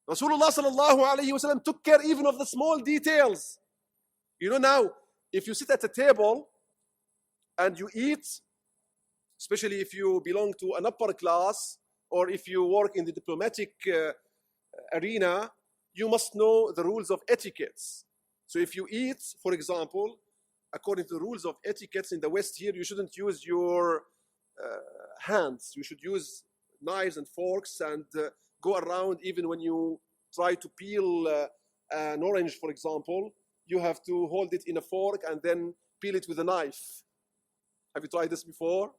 Rasulullah sallallahu alayhi wasallam took care even of the small details. You know, now, if you sit at a table and you eat, especially if you belong to an upper class or if you work in the diplomatic arena, you must know the rules of etiquettes. So if you eat, for example, according to the rules of etiquettes in the West here, you shouldn't use your hands. You should use knives and forks and go around. Even when you try to peel an orange, for example, you have to hold it in a fork and then peel it with a knife. Have you tried this before?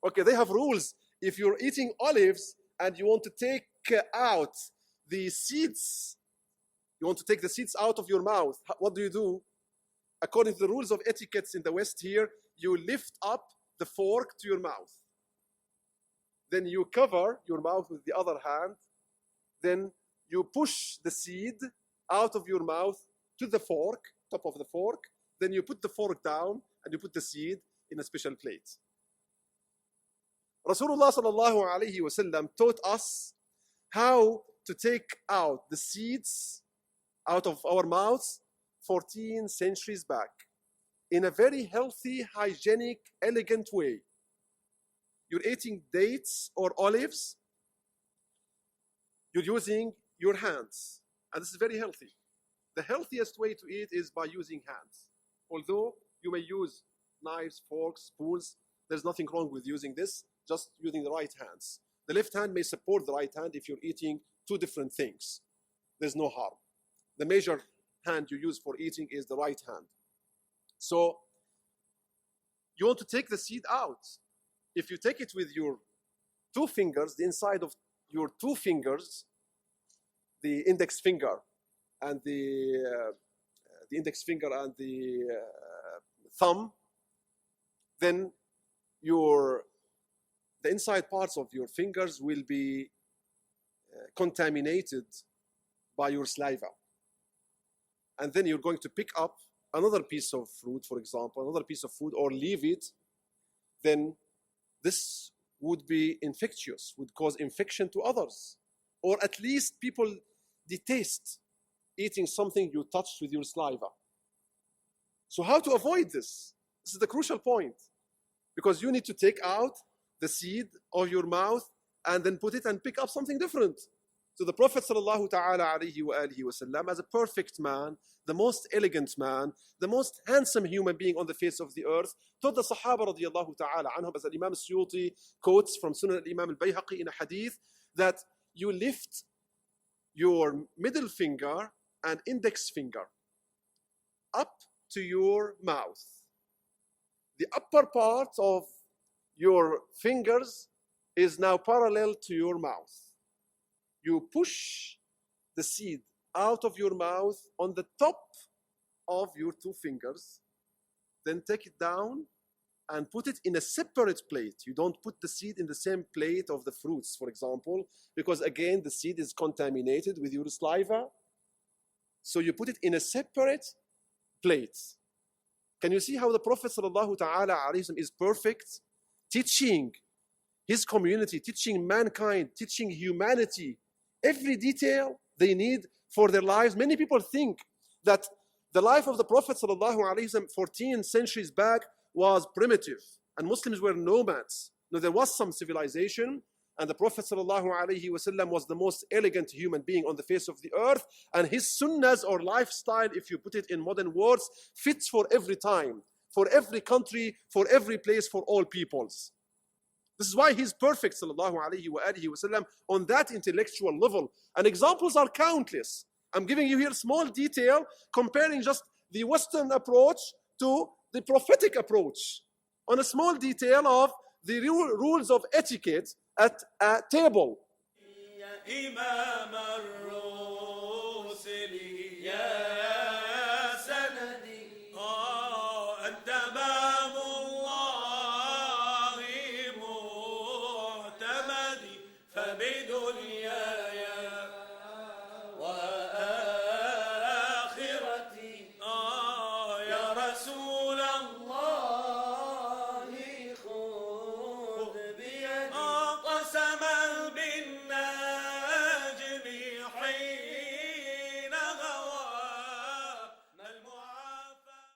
Okay, they have rules. If you're eating olives and you want to take out the seeds, you want to take the seeds out of your mouth, what do? According to the rules of etiquettes in the West here, you lift up the fork to your mouth. Then you cover your mouth with the other hand. Then you push the seed out of your mouth to the fork, top of the fork. Then you put the fork down and you put the seed in a special plate. Rasulullah sallallahu alayhi wasallam taught us how to take out the seeds out of our mouths 14 centuries back in a very healthy, hygienic, elegant way. You're eating dates or olives, you're using your hands. And this is very healthy. The healthiest way to eat is by using hands. Although you may use knives, forks, spoons, there's nothing wrong with using this, just using the right hands. The left hand may support the right hand if you're eating two different things. There's no harm. The major hand you use for eating is the right hand. So you want to take the seed out. If you take it with your two fingers, the inside of your two fingers, the index finger and the index finger and the thumb, then the inside parts of your fingers will be contaminated by your saliva. And then you're going to pick up another piece of fruit, for example, another piece of food, or leave it. Then this would be infectious, would cause infection to others. Or at least people detest eating something you touched with your saliva. So how to avoid this? This is the crucial point. Because you need to take out the seed of your mouth and then put it and pick up something different. So the Prophet sallallahu ta'ala alayhi wa alihi wasallam, as a perfect man, the most elegant man, the most handsome human being on the face of the earth, taught the Sahaba radiyallahu ta'ala anhum, as Imam Suyuti quotes from Sunan al-Imam al-Bayhaqi in a hadith, that you lift your middle finger and index finger up to your mouth. The upper part of your fingers is now parallel to your mouth. You push the seed out of your mouth on the top of your two fingers, then take it down and put it in a separate plate. You don't put the seed in the same plate of the fruits, for example, because again, the seed is contaminated with your saliva. So you put it in a separate plate. Can you see how the Prophet sallallahu ta'ala alayhi is perfect? Teaching his community, teaching mankind, teaching humanity every detail they need for their lives. Many people think that the life of the Prophet ﷺ 14 centuries back was primitive and Muslims were nomads. No, there was some civilization, and the Prophet ﷺ was the most elegant human being on the face of the earth, and his sunnahs or lifestyle, if you put it in modern words, fits for every time, for every country, for every place, for all peoples. This is why he's perfect, sallallahu alayhi wa alihi wasallam, on that intellectual level. And examples are countless. I'm giving you here a small detail, comparing just the Western approach to the prophetic approach, on a small detail of the rules of etiquette at a table.